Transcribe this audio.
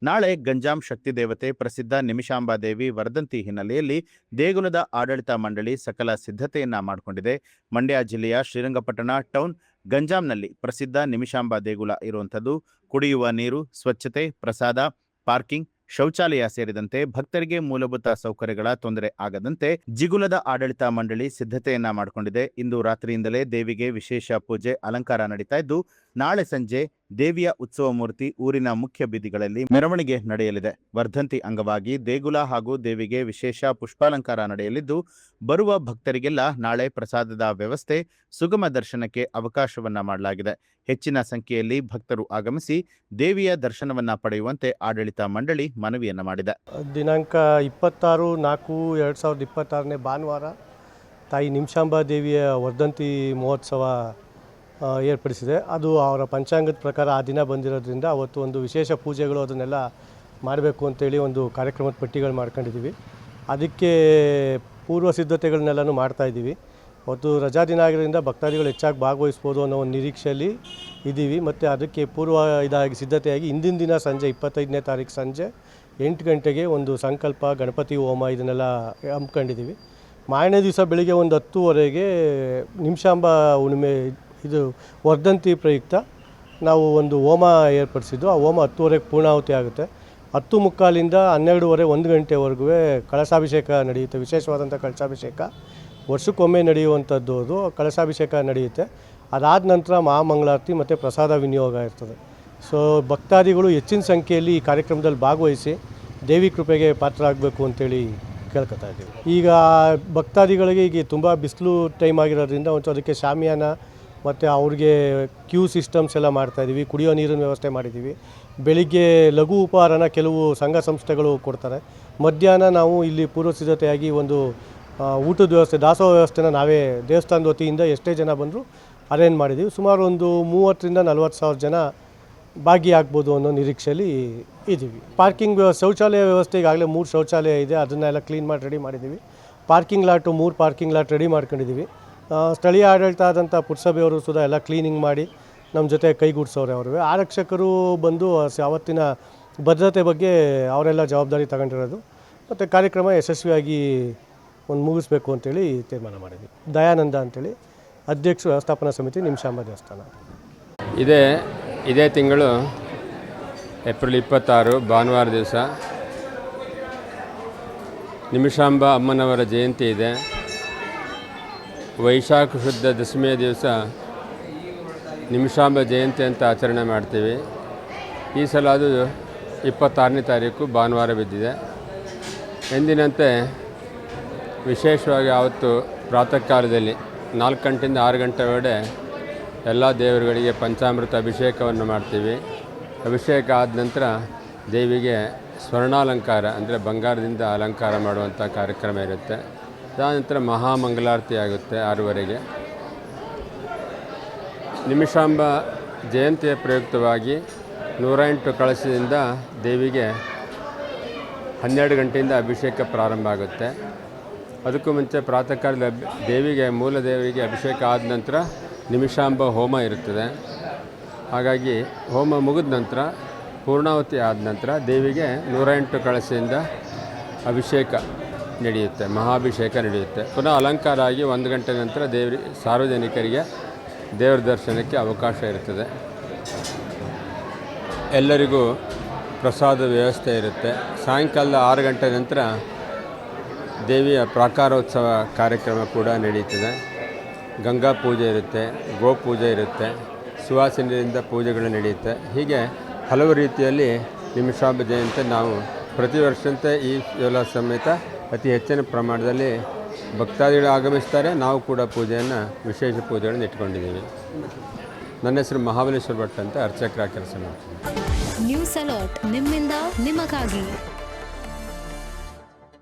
ನಾಳೆ ಗಂಜಾಂ ಶಕ್ತಿ ದೇವತೆ ಪ್ರಸಿದ್ಧ ನಿಮಿಷಾಂಬಾದೇವಿ ವರ್ಧಂತಿ ಹಿನ್ನೆಲೆಯಲ್ಲಿ ದೇಗುಲದ ಆಡಳಿತ ಮಂಡಳಿ ಸಕಲ ಸಿದ್ಧತೆಯನ್ನ ಮಾಡಿಕೊಂಡಿದೆ. ಮಂಡ್ಯ ಜಿಲ್ಲೆಯ ಶ್ರೀರಂಗಪಟ್ಟಣ ಟೌನ್ ಗಂಜಾಂನಲ್ಲಿ ಪ್ರಸಿದ್ಧ ನಿಮಿಷಾಂಬಾ ದೇಗುಲ ಇರುವಂಥದ್ದು. ಕುಡಿಯುವ ನೀರು, ಸ್ವಚ್ಛತೆ, ಪ್ರಸಾದ, ಪಾರ್ಕಿಂಗ್, ಶೌಚಾಲಯ ಸೇರಿದಂತೆ ಭಕ್ತರಿಗೆ ಮೂಲಭೂತ ಸೌಕರ್ಯಗಳ ತೊಂದರೆ ಆಗದಂತೆ ಜಿಗುಲದ ಆಡಳಿತ ಮಂಡಳಿ ಸಿದ್ಧತೆಯನ್ನ ಮಾಡಿಕೊಂಡಿದೆ. ಇಂದು ರಾತ್ರಿಯಿಂದಲೇ ದೇವಿಗೆ ವಿಶೇಷ ಪೂಜೆ, ಅಲಂಕಾರ ನಡೀತಾ ಇದ್ದು, ನಾಳೆ ಸಂಜೆ ದೇವಿಯ ಉತ್ಸವ ಮೂರ್ತಿ ಊರಿನ ಮುಖ್ಯ ಬೀದಿಗಳಲ್ಲಿ ಮೆರವಣಿಗೆ ನಡೆಯಲಿದೆ. ವರ್ಧಂತಿ ಅಂಗವಾಗಿ ದೇಗುಲ ಹಾಗೂ ದೇವಿಗೆ ವಿಶೇಷ ಪುಷ್ಪಾಲಂಕಾರ ನಡೆಯಲಿದ್ದು, ಬರುವ ಭಕ್ತರಿಗೆಲ್ಲ ನಾಳೆ ಪ್ರಸಾದದ ವ್ಯವಸ್ಥೆ, ಸುಗಮ ದರ್ಶನಕ್ಕೆ ಅವಕಾಶವನ್ನ ಮಾಡಲಾಗಿದೆ. ಹೆಚ್ಚಿನ ಸಂಖ್ಯೆಯಲ್ಲಿ ಭಕ್ತರು ಆಗಮಿಸಿ ದೇವಿಯ ದರ್ಶನವನ್ನ ಪಡೆಯುವಂತೆ ಆಡಳಿತ ಮಂಡಳಿ ಮನವಿಯನ್ನ ಮಾಡಿದೆ. ದಿನಾಂಕ 26/4/2026 ಭಾನುವಾರ ತಾಯಿ ನಿಮಿಷಾಂಬಾ ದೇವಿಯ ವರ್ಧಂತಿ ಮಹೋತ್ಸವ ಏರ್ಪಡಿಸಿದೆ. ಅದು ಅವರ ಪಂಚಾಂಗದ ಪ್ರಕಾರ ಆ ದಿನ ಬಂದಿರೋದ್ರಿಂದ ಅವತ್ತು ಒಂದು ವಿಶೇಷ ಪೂಜೆಗಳು ಅದನ್ನೆಲ್ಲ ಮಾಡಬೇಕು ಅಂತೇಳಿ ಒಂದು ಕಾರ್ಯಕ್ರಮದ ಪಟ್ಟಿಗಳು ಮಾಡ್ಕೊಂಡಿದ್ದೀವಿ. ಅದಕ್ಕೆ ಪೂರ್ವ ಸಿದ್ಧತೆಗಳನ್ನೆಲ್ಲನೂ ಮಾಡ್ತಾಯಿದ್ದೀವಿ. ಅವತ್ತು ರಜಾ ದಿನ ಆಗಿರೋದ್ರಿಂದ ಭಕ್ತಾದಿಗಳು ಹೆಚ್ಚಾಗಿ ಭಾಗವಹಿಸ್ಬೋದು ಅನ್ನೋ ಒಂದು ನಿರೀಕ್ಷೆಯಲ್ಲಿ ಇದ್ದೀವಿ. ಮತ್ತು ಅದಕ್ಕೆ ಇದಾಗಿ ಸಿದ್ಧತೆಯಾಗಿ ಹಿಂದಿನ ದಿನ ಸಂಜೆ 25ನೇ ತಾರೀಕು ಸಂಜೆ 8 ಗಂಟೆಗೆ ಒಂದು ಸಂಕಲ್ಪ, ಗಣಪತಿ ಹೋಮ ಇದನ್ನೆಲ್ಲ ಹಮ್ಮಿಕೊಂಡಿದ್ದೀವಿ. ಮಾರನೇ ದಿವಸ ಬೆಳಿಗ್ಗೆ ಒಂದು 10:30ಗೆ ನಿಮಿಷಾಂಬಾ ಹುಣ್ಣಿಮೆ ಇದು ವರ್ಧಂತಿ ಪ್ರಯುಕ್ತ ನಾವು ಒಂದು ಹೋಮ ಏರ್ಪಡಿಸಿದ್ದು. ಆ ಹೋಮ 10:30ಗೆ ಪೂರ್ಣಾಹುತಿ ಆಗುತ್ತೆ. 10:45ರಿಂದ 12:30 1 ಗಂಟೆವರೆಗೂ ಕಳಶಾಭಿಷೇಕ ನಡೆಯುತ್ತೆ. ವಿಶೇಷವಾದಂಥ ಕಳಶಾಭಿಷೇಕ ವರ್ಷಕ್ಕೊಮ್ಮೆ ನಡೆಯುವಂಥದ್ದು. ಅದು ಕಳಶಾಭಿಷೇಕ ನಡೆಯುತ್ತೆ. ಅದಾದ ನಂತರ ಮಹಾಮಂಗಳಾರತಿ ಮತ್ತು ಪ್ರಸಾದ ವಿನಿಯೋಗ ಇರ್ತದೆ. ಸೊ ಭಕ್ತಾದಿಗಳು ಹೆಚ್ಚಿನ ಸಂಖ್ಯೆಯಲ್ಲಿ ಈ ಕಾರ್ಯಕ್ರಮದಲ್ಲಿ ಭಾಗವಹಿಸಿ ದೇವಿ ಕೃಪೆಗೆ ಪಾತ್ರರಾಗಬೇಕು ಅಂತೇಳಿ ಕೇಳ್ಕೊತಾ ಇದ್ದೀವಿ. ಈಗ ಭಕ್ತಾದಿಗಳಿಗೆ ಈಗ ತುಂಬ ಬಿಸಿಲು ಟೈಮ್ ಆಗಿರೋದ್ರಿಂದ ಒಂದು ಅದಕ್ಕೆ ಶಾಮಿಯಾನ ಮತ್ತು ಅವ್ರಿಗೆ ಕ್ಯೂ ಸಿಸ್ಟಮ್ಸ್ ಎಲ್ಲ ಮಾಡ್ತಾಯಿದ್ದೀವಿ. ಕುಡಿಯೋ ನೀರಿನ ವ್ಯವಸ್ಥೆ ಮಾಡಿದ್ದೀವಿ. ಬೆಳಿಗ್ಗೆ ಲಘು ಉಪಹಾರನ ಕೆಲವು ಸಂಘ ಸಂಸ್ಥೆಗಳು ಕೊಡ್ತಾರೆ. ಮಧ್ಯಾಹ್ನ ನಾವು ಇಲ್ಲಿ ಪೂರ್ವ ಸಿದ್ಧತೆಯಾಗಿ ಒಂದು ಊಟದ ವ್ಯವಸ್ಥೆ, ದಾಸೋಹ ವ್ಯವಸ್ಥೆನ ನಾವೇ ದೇವಸ್ಥಾನದ ವತಿಯಿಂದ ಎಷ್ಟೇ ಜನ ಬಂದರೂ ಅರೇಂಜ್ ಮಾಡಿದ್ದೀವಿ. ಸುಮಾರು ಒಂದು 30,000ರಿಂದ 40,000 ಜನ ಭಾಗಿಯಾಗ್ಬೋದು ಅನ್ನೋ ನಿರೀಕ್ಷೆಯಲ್ಲಿ ಇದ್ದೀವಿ. ಪಾರ್ಕಿಂಗ್ ಶೌಚಾಲಯ ವ್ಯವಸ್ಥೆ ಈಗಾಗಲೇ 3 ಶೌಚಾಲಯ ಇದೆ. ಅದನ್ನೆಲ್ಲ ಕ್ಲೀನ್ ಮಾಡಿ ರೆಡಿ ಮಾಡಿದ್ದೀವಿ. Parking lot 3 parking lot ready ಮಾಡ್ಕೊಂಡಿದ್ದೀವಿ. ಸ್ಥಳೀಯ ಆಡಳಿತ ಆದಂಥ ಪುರಸಭೆಯವರು ಸುಧಾ ಎಲ್ಲ ಕ್ಲೀನಿಂಗ್ ಮಾಡಿ ನಮ್ಮ ಜೊತೆ ಕೈಗೂಡಿಸೋರೆ. ಅವರು ಆರಕ್ಷಕರು ಬಂದು ಅವತ್ತಿನ ಭದ್ರತೆ ಬಗ್ಗೆ ಅವರೆಲ್ಲ ಜವಾಬ್ದಾರಿ ತಗೊಂಡಿರೋದು. ಮತ್ತು ಕಾರ್ಯಕ್ರಮ ಯಶಸ್ವಿಯಾಗಿ ಮುಗಿಸ್ಬೇಕು ಅಂತೇಳಿ ತೀರ್ಮಾನ ಮಾಡಿದ್ವಿ. ದಯಾನಂದ ಅಂತೇಳಿ ಅಧ್ಯಕ್ಷರು, ವ್ಯವಸ್ಥಾಪನಾ ಸಮಿತಿ, ನಿಮಿಷಾಂಬಾ ದೇವಸ್ಥಾನ. ಇದೇ ತಿಂಗಳು ಏಪ್ರಿಲ್ 26 ಭಾನುವಾರ ದಿವಸ ನಿಮಿಷಾಂಬಾ ಅಮ್ಮನವರ ಜಯಂತಿ ಇದೆ. ವೈಶಾಖ ಶುದ್ಧ ದಶಮಿಯ ದಿವಸ ನಿಮಿಷಾಂಬ ಜಯಂತಿ ಅಂತ ಆಚರಣೆ ಮಾಡ್ತೀವಿ. ಈ ಸಲ ಅದು 26ನೇ ತಾರೀಕು ಭಾನುವಾರ ಬಿದ್ದಿದೆ. ಎಂದಿನಂತೆ ವಿಶೇಷವಾಗಿ ಆವತ್ತು ಪ್ರಾತಃ ಕಾಲದಲ್ಲಿ 4 ಗಂಟೆಯಿಂದ 6 ಗಂಟೆ ಒಳಗಡೆ ಎಲ್ಲ ದೇವರುಗಳಿಗೆ ಪಂಚಾಮೃತ ಅಭಿಷೇಕವನ್ನು ಮಾಡ್ತೀವಿ. ಅಭಿಷೇಕ ಆದ ನಂತರ ದೇವಿಗೆ ಸ್ವರ್ಣಾಲಂಕಾರ ಅಂದರೆ ಬಂಗಾರದಿಂದ ಅಲಂಕಾರ ಮಾಡುವಂಥ ಕಾರ್ಯಕ್ರಮ ಇರುತ್ತೆ. ಅದಾದ ಮಹಾಮಂಗಳಾರತಿ ಆಗುತ್ತೆ 6:30ಗೆ. ನಿಮಿಷಾಂಬ ಜಯಂತಿಯ ಪ್ರಯುಕ್ತವಾಗಿ 108 ಕಳಶದಿಂದ ದೇವಿಗೆ 12 ಗಂಟೆಯಿಂದ ಅಭಿಷೇಕ ಪ್ರಾರಂಭ ಆಗುತ್ತೆ. ಅದಕ್ಕೂ ಮುಂಚೆ ಪ್ರಾತಃ ಕಾಲದಲ್ಲಿ ದೇವಿಗೆ, ಮೂಲ ದೇವರಿಗೆ ಅಭಿಷೇಕ ಆದ ನಂತರ ನಿಮಿಷಾಂಬ ಹೋಮ ಇರುತ್ತದೆ. ಹಾಗಾಗಿ ಹೋಮ ಮುಗಿದ ನಂತರ ಪೂರ್ಣಾಹುತಿ ಆದ ನಂತರ ದೇವಿಗೆ 108 ಕಳಶದಿಂದ ಅಭಿಷೇಕ ನಡೆಯುತ್ತೆ, ಮಹಾಭಿಷೇಕ ನಡೆಯುತ್ತೆ. ಪುನಃ ಅಲಂಕಾರ ಆಗಿ 1 ಗಂಟೆ ನಂತರ ಸಾರ್ವಜನಿಕರಿಗೆ ದೇವರ ದರ್ಶನಕ್ಕೆ ಅವಕಾಶ ಇರುತ್ತದೆ. ಎಲ್ಲರಿಗೂ ಪ್ರಸಾದ ವ್ಯವಸ್ಥೆ ಇರುತ್ತೆ. ಸಾಯಂಕಾಲದ 6 ಗಂಟೆ ನಂತರ ದೇವಿಯ ಪ್ರಾಕಾರೋತ್ಸವ ಕಾರ್ಯಕ್ರಮ ಕೂಡ ನಡೆಯುತ್ತದೆ. ಗಂಗಾ ಪೂಜೆ ಇರುತ್ತೆ, ಗೋಪೂಜೆ ಇರುತ್ತೆ, ಸುವಾಸಿನಿಯಿಂದ ಪೂಜೆಗಳು ನಡೆಯುತ್ತೆ. ಹೀಗೆ ಹಲವು ರೀತಿಯಲ್ಲಿ ನಿಮಿಷಾಂಬ ಜಯಂತಿ ನಾವು ಪ್ರತಿ ವರ್ಷದಂತೆ ಈ ವೇಳ ಸಮೇತ ಅತಿ ಹೆಚ್ಚಿನ ಪ್ರಮಾಣದಲ್ಲಿ ಭಕ್ತಾದಿಗಳು ಆಗಮಿಸ್ತಾರೆ. ನಾವು ಕೂಡ ವಿಶೇಷ ಪೂಜೆಗಳನ್ನು ಇಟ್ಕೊಂಡಿದ್ದೀವಿ. ನನ್ನ ಹೆಸರು ಮಹಾಬಲೇಶ್ವರ ಭಟ್ ಅಂತ ಅರ್ಚಕರಾಗಿ ಕೆಲಸ ಮಾಡ್ತೀನಿ. ನ್ಯೂಸ್ ಅಲರ್ಟ್ ನಿಮ್ಮಿಂದ ನಿಮಗಾಗಿ.